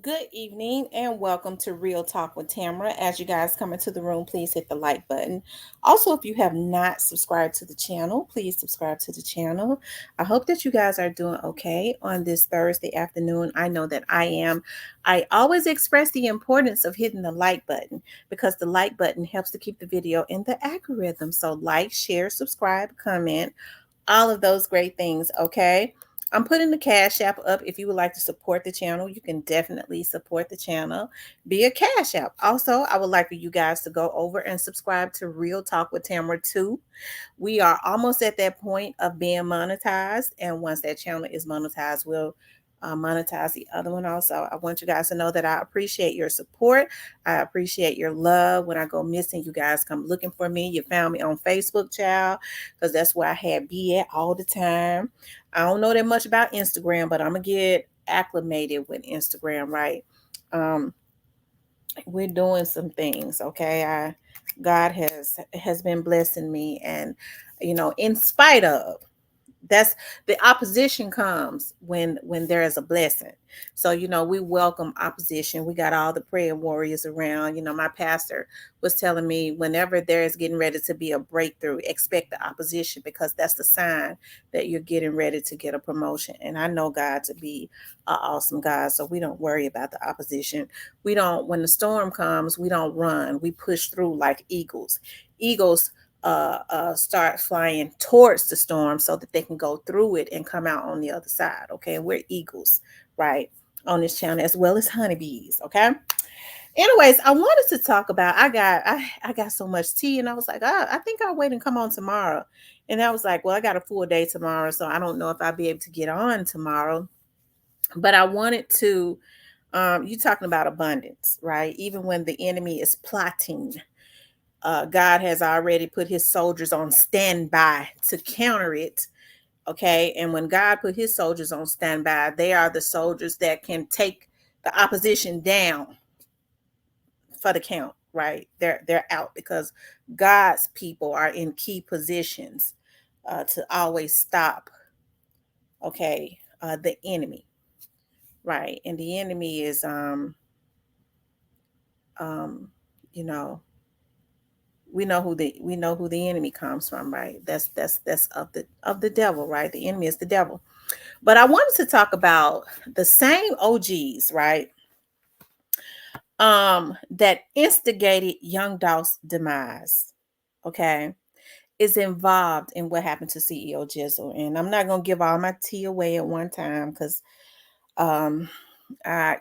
Good evening and welcome to Real Talk with Tamara. As you guys come into the room, please hit the like button. Also, if you have not subscribed to the channel, please subscribe to the channel. I hope that you guys are doing okay on this Thursday afternoon. I know that I am. I always express the importance of hitting the like button because the like button helps to keep the video in the algorithm. So, like, share, subscribe, comment, all of those great things, okay? I'm putting the Cash App up. If you would like to support the channel, you can definitely support the channel via Cash App. Also, I would like for you guys to go over and subscribe to Real Talk with Tamara 2. We are almost at that point of being monetized. And once that channel is monetized, we'll monetize the other one also. I want you guys to know that I appreciate your support. I appreciate your love. When I go missing, you guys come looking for me. You found me on Facebook, child, because that's where I had be at all the time. I don't know that much about Instagram, but I'm going to get acclimated with Instagram, right? Um, we're doing some things, okay? God has been blessing me, and in spite of, that's the opposition comes when there is a blessing. So we welcome opposition. We got all the prayer warriors around. My pastor was telling me, whenever there is getting ready to be a breakthrough, expect the opposition, because that's the sign that you're getting ready to get a promotion. And I know God to be an awesome God, so we don't worry about the opposition. We don't, when the storm comes, we don't run, we push through like eagles. Start flying towards the storm so that they can go through it and come out on the other side. Okay, and we're eagles, right, on this channel, as well as honeybees. Okay. Anyways, I wanted to talk about. I got so much tea, and I was like, I think I'll wait and come on tomorrow. And I was like, well, I got a full day tomorrow, so I don't know if I'll be able to get on tomorrow. But I wanted to. You talking about abundance, right? Even when the enemy is plotting, God has already put his soldiers on standby to counter it. Okay. And when God put his soldiers on standby, they are the soldiers that can take the opposition down for the count, right? They're out because God's people are in key positions to always stop, okay, the enemy, right? And the enemy is um you know we know who the enemy comes from, right? That's of the devil, right? The enemy is the devil. But I wanted to talk about the same OGs, right? That instigated Young Dolph's demise, okay, is involved in what happened to CEO Jizzle. And I'm not gonna give all my tea away at one time, because um I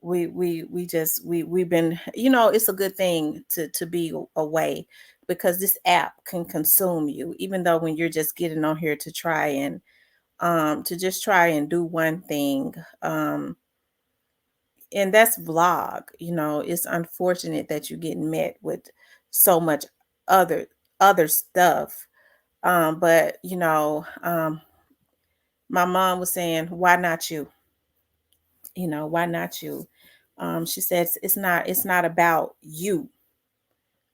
we've been, it's a good thing to be away, because this app can consume you, even though when you're just getting on here to just try and do one thing, and that's vlog. It's unfortunate that you're getting met with so much other stuff. But my mom was saying, why not you? Why not you? She says it's not about you.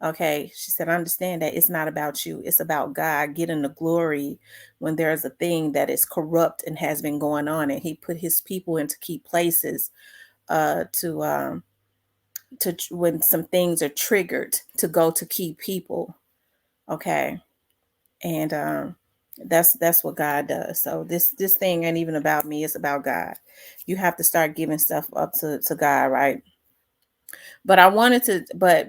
Okay. She said, I understand that it's not about you. It's about God getting the glory when there's a thing that is corrupt and has been going on. And he put his people into key places when some things are triggered, to go to key people. Okay. And that's what God does. So this thing ain't even about me, it's about God. You have to start giving stuff up to God, right? But I wanted to, but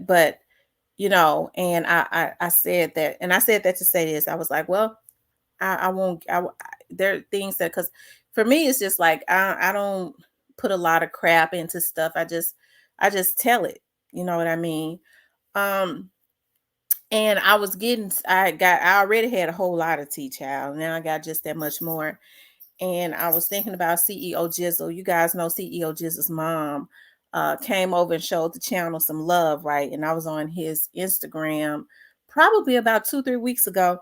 and I said that, and I said that to say this. I was like, well, I won't. There are things that, because for me, it's just like I don't put a lot of crap into stuff. I just tell it. You know what I mean? Um, and I already had a whole lot of tea, child. Now I got just that much more. And I was thinking about CEO Jizzle. You guys know CEO Jizzle's mom came over and showed the channel some love, right? And I was on his Instagram probably about 2-3 weeks ago.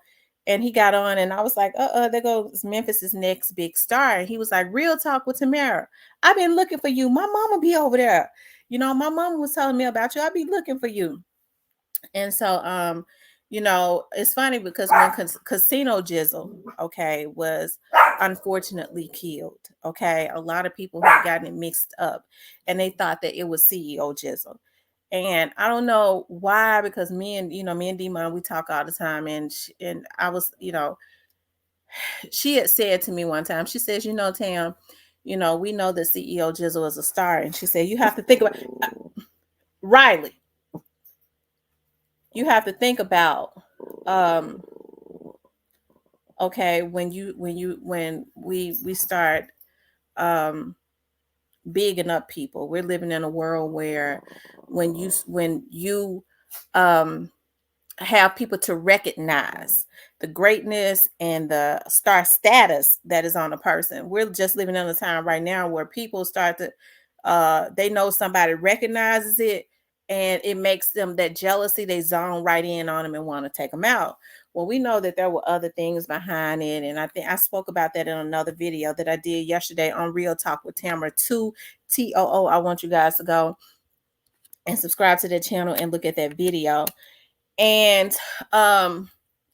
And he got on, and I was like, there goes Memphis's next big star. And he was like, Real Talk with Tamara. I've been looking for you. My mama be over there. My mama was telling me about you. I'll be looking for you. And so, it's funny because when Casino Jizzle, okay, was unfortunately killed. Okay, a lot of people had gotten it mixed up, and they thought that it was CEO Jizzle. And I don't know why, because me and Demise, we talk all the time, and I was, she had said to me one time, she says, Tam, we know that CEO Jizzle is a star, and she said, you have to think about Riley. You have to think about, okay, when we start bigging up people, we're living in a world where when you have people to recognize the greatness and the star status that is on a person. We're just living in a time right now where people start to they know somebody recognizes it, and it makes them that jealousy, they zone right in on them and want to take them out. Well, we know that there were other things behind it, and I think I spoke about that in another video that I did yesterday on Real Talk with Tamara 2 TOO. I want you guys to go and subscribe to the channel and look at that video. And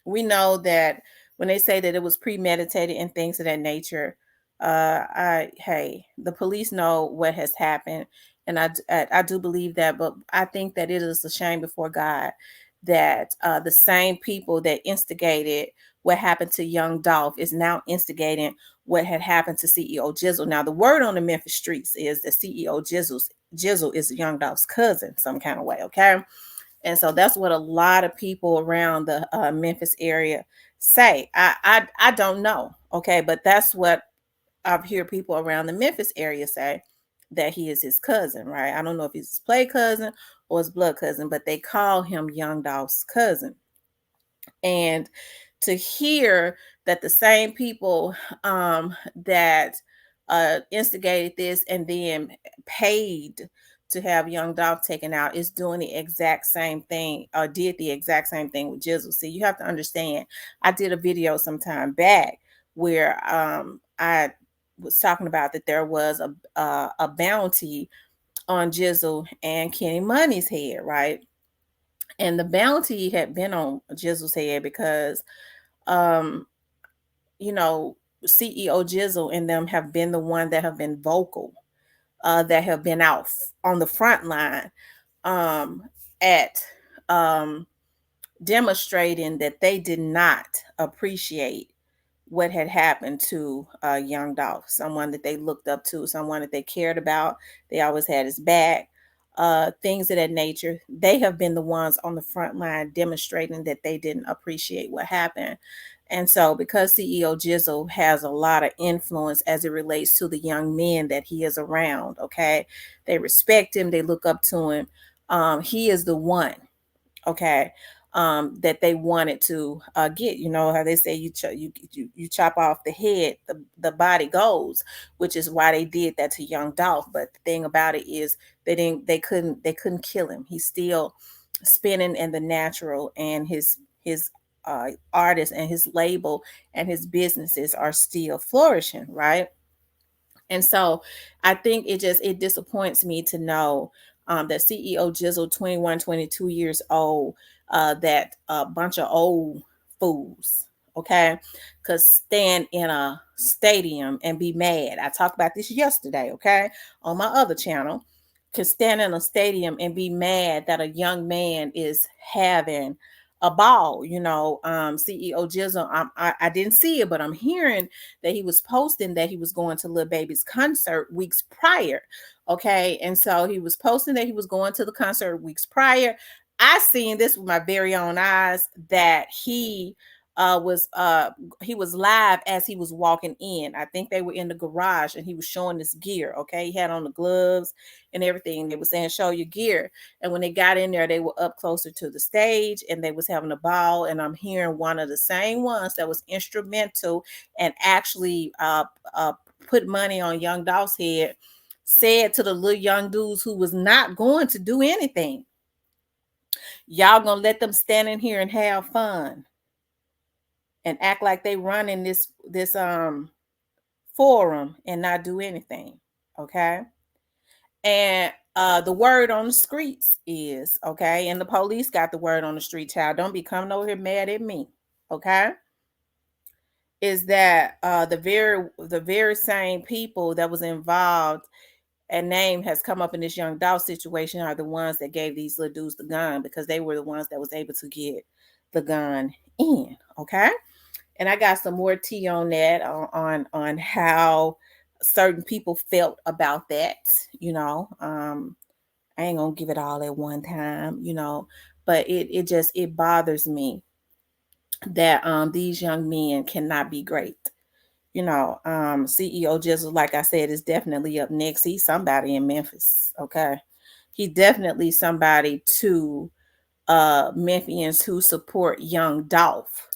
we know that when they say that it was premeditated and things of that nature, the police know what has happened, and I do believe that. But I think that it is a shame before God that the same people that instigated what happened to young Dolph is now instigating what had happened to CEO Jizzle. Now, the word on the Memphis streets is that CEO Jizzle is young Dolph's cousin, some kind of way. Okay. And so that's what a lot of people around the Memphis area say. I don't know, okay, but that's what I've heard people around the Memphis area say, that he is his cousin, right? I don't know if he's his play cousin or his blood cousin, but they call him Young Dolph's cousin. And to hear that the same people that instigated this and then paid to have Young Dolph taken out is doing the exact same thing, or did the exact same thing with Jizzle. See, you have to understand, I did a video some time back where I was talking about that there was a bounty on Jizzle and Kenny Money's head, right? And the bounty had been on Jizzle's head because um, CEO Jizzle and them have been the one that have been vocal, that have been out on the front line at demonstrating that they did not appreciate what had happened to young Dolph, someone that they looked up to, someone that they cared about. They always had his back, things of that nature. They have been the ones on the front line demonstrating that they didn't appreciate what happened. And so, because CEO Jizzle has a lot of influence as it relates to the young men that he is around, okay, they respect him, they look up to him. He is the one, okay, that they wanted to get. You know how they say you chop off the head, the body goes, which is why they did that to young Dolph. But the thing about it is they couldn't kill him. He's still spinning in the natural, and his artist and his label and his businesses are still flourishing, right? And so I think it disappoints me to know that CEO Jizzle, 21, 22 years old, that a bunch of old fools, okay, could stand in a stadium and be mad. I talked about this yesterday, okay, on my other channel. Could stand in a stadium and be mad that a young man is having a ball. CEO Jizzle, I didn't see it, but I'm hearing that he was posting that he was going to Lil Baby's concert weeks prior. Okay. And so he was posting that he was going to the concert weeks prior. I seen this with my very own eyes, that he was live as he was walking in. I think they were in the garage and he was showing this gear. Okay. He had on the gloves and everything. They were saying, show your gear. And when they got in there, they were up closer to the stage and they was having a ball. And I'm hearing one of the same ones that was instrumental and actually put money on young Dolph's head said to the little young dudes who was not going to do anything, y'all gonna let them stand in here and have fun and act like they running this forum and not do anything. Okay. And the word on the streets is, okay, and the police got the word on the street, child, don't be coming over here mad at me. Okay. is that the very same people that was involved and name has come up in this young Dolph situation are the ones that gave these little dudes the gun, because they were the ones that was able to get the gun in. Okay. And I got some more tea on that, on how certain people felt about that. You know, I ain't gonna give it all at one time, but it just it bothers me that these young men cannot be great. CEO Jizzle, like I said, is definitely up next. He's somebody in Memphis. Okay. He definitely somebody to Memphians who support young Dolph,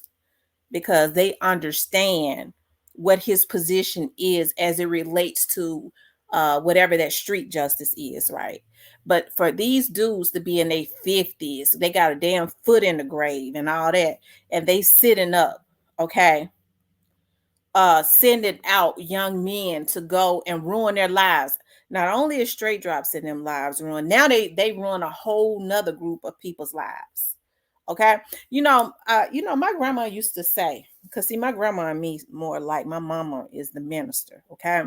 because they understand what his position is as it relates to whatever that street justice is, right? But for these dudes to be in their 50s, they got a damn foot in the grave and all that, and they sitting up, okay, sending out young men to go and ruin their lives. Not only is straight drops in them lives ruined, now they run a whole nother group of people's lives. Okay. My grandma used to say, because see, my grandma and me more like my mama is the minister. Okay.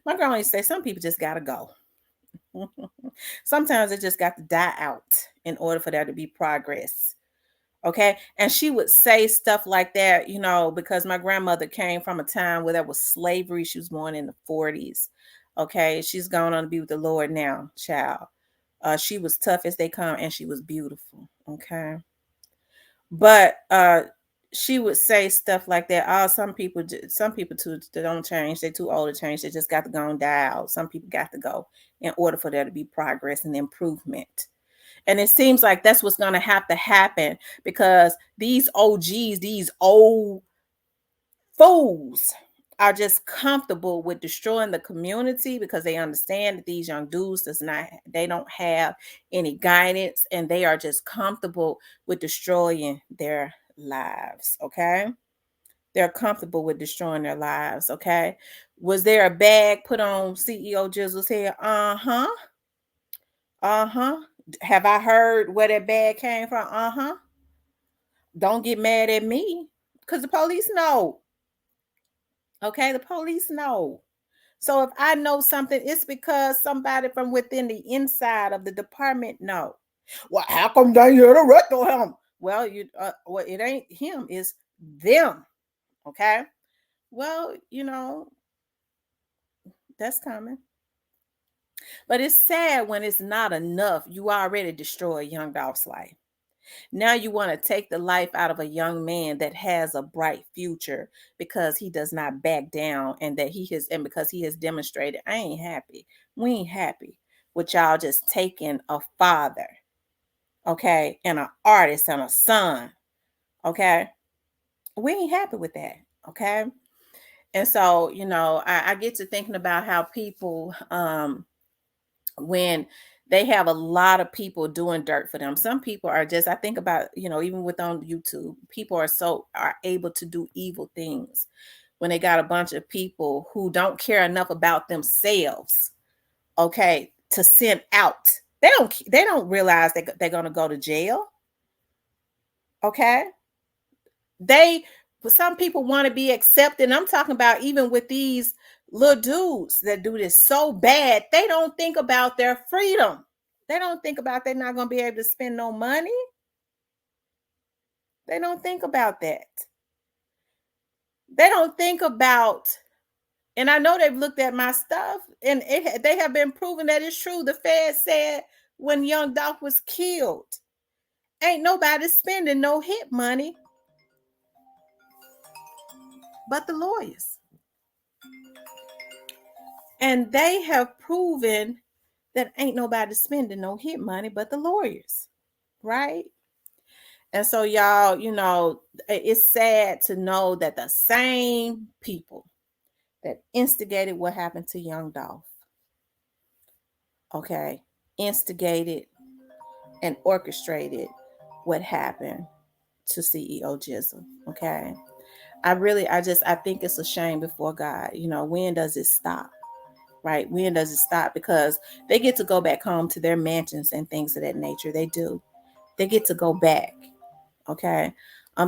My grandma used to say some people just gotta go. Sometimes it just got to die out in order for there to be progress. Okay. And she would say stuff like that, because my grandmother came from a time where there was slavery. She was born in the 40s. Okay. She's gone on to be with the Lord now, child. She was tough as they come, and she was beautiful. Okay. But she would say stuff like that. Oh, some people too, they don't change. They're too old to change. They just got to go and die out. Some people got to go in order for there to be progress and improvement. And it seems like that's what's going to have to happen, because these OGs, these old fools, are just comfortable with destroying the community, because they understand that these young dudes they don't have any guidance, and they are just comfortable with destroying their lives. Okay. They're comfortable with destroying their lives. Okay. Was there a bag put on CEO Jizzle's head? Uh-huh. Uh-huh. Have I heard where that bag came from? Uh-huh. Don't get mad at me, because the police know. Okay, the police know. So if I know something, it's because somebody from within the inside of the department know. Well, how come they here to arrest him? Well, it ain't him, it's them. Okay. Well, that's coming. But it's sad when it's not enough. You already destroy a young dog's life. Now you want to take the life out of a young man that has a bright future, because he does not back down, and because he has demonstrated. I ain't happy. We ain't happy with y'all just taking a father, okay, and an artist and a son, okay. We ain't happy with that, okay. And so, I get to thinking about how people, when they have a lot of people doing dirt for them. Some people are just, I think about, even with on YouTube, people are able to do evil things when they got a bunch of people who don't care enough about themselves, okay, to send out. They don't realize that they're going to go to jail. Okay. Some people want to be accepted. I'm talking about even with these little dudes that do this so bad, they don't think about their freedom. They don't think about they're not going to be able to spend no money. They don't think about that. They don't think about, and I know they've looked at my stuff, and they have been proven that it's true. The Fed said when young Doc was killed, ain't nobody spending no hit money but the lawyers. And they have proven that ain't nobody spending no hit money but the lawyers, right? And so, y'all, it's sad to know that the same people that instigated what happened to young Dolph, okay, instigated and orchestrated what happened to CEO Jizzle, okay. I think it's a shame before God. When does it stop? Right? When does it stop? Because they get to go back home to their mansions and things of that nature. They do. They get to go back. Okay.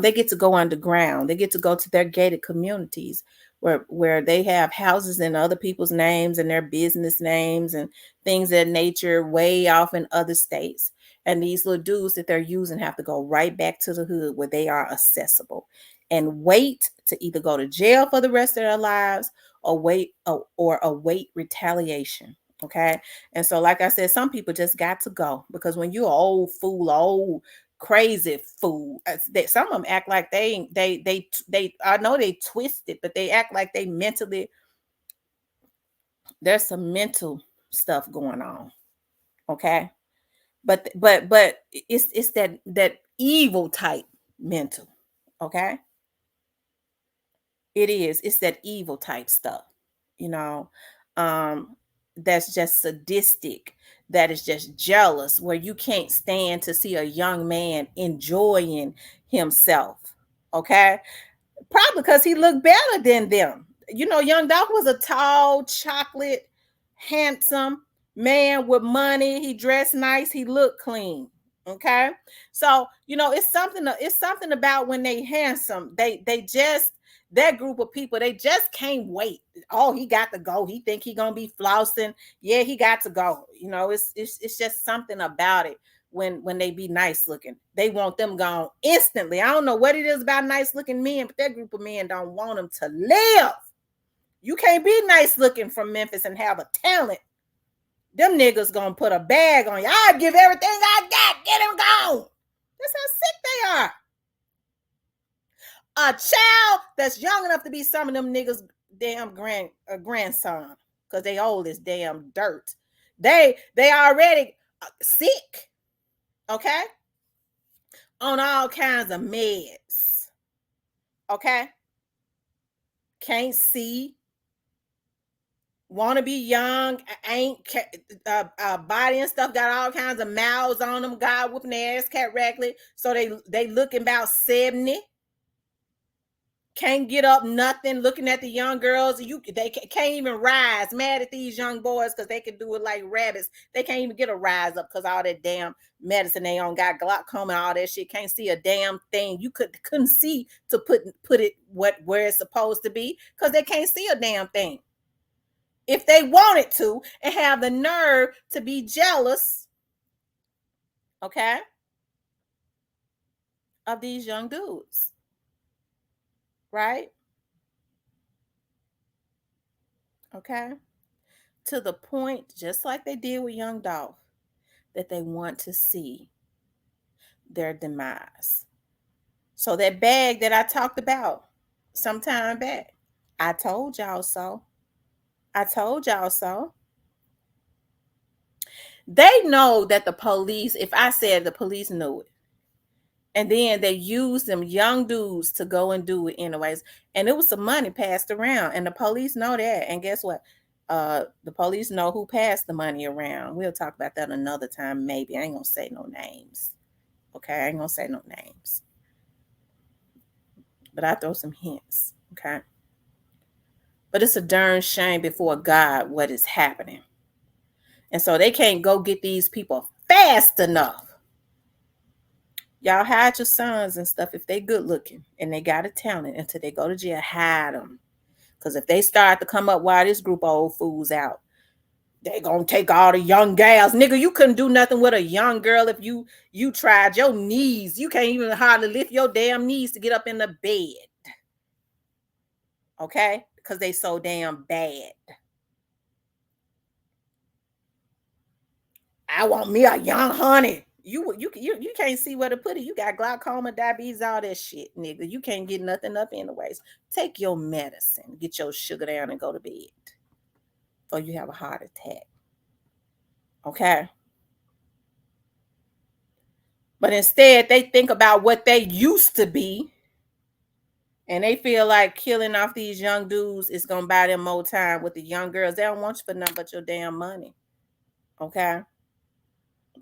They get to go underground. They get to go to their gated communities where they have houses in other people's names and their business names and things of that nature way off in other states. And these little dudes that they're using have to go right back to the hood where they are accessible and wait to either go to jail for the rest of their lives or await retaliation. Okay. And so, like I said, some people just got to go because when you're an old fool, old crazy fool, some of them act like they I know they twisted, but they act like they mentally, there's some mental stuff going on. Okay. But it's that evil type mental. Okay. It is. It's that evil type stuff, you know, um, that's just sadistic, that is just jealous, where you can't stand to see a young man enjoying himself. Okay. Probably because he looked better than them. You know, Young Dolph was a tall, chocolate, handsome man with money. He dressed nice. He looked clean. Okay, so you know it's something. It's something about when they handsome. They just, that group of people, they just can't wait. Oh, he got to go. He think he gonna be flossing. Yeah, he got to go. You know, it's just something about it when they be nice looking. They want them gone instantly. I don't know what it is about nice looking men, but that group of men don't want them to live. You can't be nice looking from Memphis and have a talent. Them niggas gonna put a bag on you. I give everything I got. Get him gone. That's how sick they are. A child that's young enough to be some of them niggas damn grandson, because they old as damn dirt. They already sick. Okay, on all kinds of meds. Okay, can't see, want to be young, ain't body and stuff got all kinds of mouths on them, God whooping their ass cat raggedy, so they looking about 70. Can't get up nothing, looking at the young girls. They can't even rise. Mad at these young boys because they can do it like rabbits. They can't even get a rise up because all that damn medicine they on, got glaucoma and all that shit. Can't see a damn thing. You couldn't see to put it where it's supposed to be because they can't see a damn thing. If they wanted to and have the nerve to be jealous, okay, of these young dudes, right? Okay, to the point, just like they did with Young Dolph, that they want to see their demise. So that bag that I talked about some time back, I told y'all so. I told y'all so. They know that the police, if I said the police knew it, and then they used them young dudes to go and do it anyways. And it was some money passed around, and the police know that. And guess what? The police know who passed the money around. We'll talk about that another time, maybe. I ain't gonna say no names. Okay, I ain't gonna say no names. But I throw some hints. Okay. But it's a darn shame before God what is happening. And so they can't go get these people fast enough. Y'all hide your sons and stuff if they good looking and they got a talent until they go to jail. Hide them. Because if they start to come up while this group of old fools out, they gonna take all the young gals. Nigga, you couldn't do nothing with a young girl if you tried. Your knees, you can't even hardly lift your damn knees to get up in the bed. Okay? Because they so damn bad. I want me a young honey. You can't see where to put it. You got glaucoma, diabetes, all that shit, nigga. You can't get nothing up anyways. Take your medicine, get your sugar down, and go to bed. Or you have a heart attack. Okay. But instead, they think about what they used to be. And they feel like killing off these young dudes is gonna buy them more time with the young girls. They don't want you for nothing but your damn money. Okay.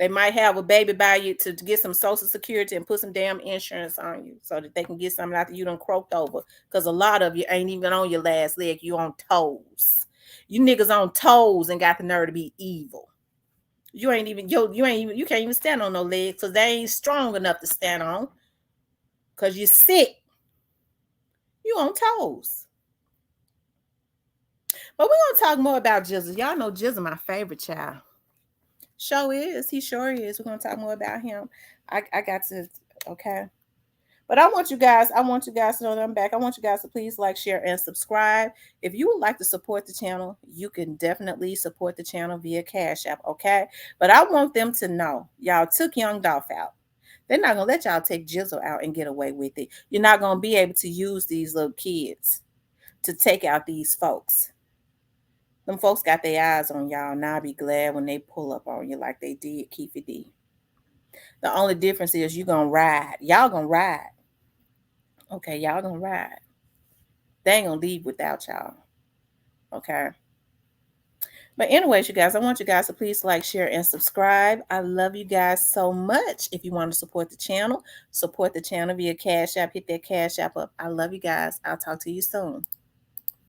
They might have a baby by you to get some social security and put some damn insurance on you so that they can get something after you done croaked over. Because a lot of you ain't even on your last leg. You on toes. You niggas on toes and got the nerve to be evil. You can't even stand on no legs because they ain't strong enough to stand on. because you're sick. You on toes. But we're gonna talk more about Jizzle. Y'all know Jizzle my favorite child. Sure is. He sure is. We're gonna talk more about him. I got to, okay. But I want you guys to know that I'm back. I want you guys to please like, share, and subscribe. If you would like to support the channel, you can definitely support the channel via Cash App, okay? But I want them to know y'all took Young Dolph out. They're not gonna let y'all take Jizzle out and get away with it. You're not gonna be able to use these little kids to take out these folks. Them folks got their eyes on y'all, and I'll be glad when they pull up on you like they did Keefe D. The only difference is you gonna ride. Y'all gonna ride. Okay, y'all gonna ride. They ain't gonna leave without y'all. Okay. But anyways, you guys, I want you guys to please like, share, and subscribe. I love you guys so much. If you want to support the channel via Cash App. Hit that Cash App up. I love you guys. I'll talk to you soon.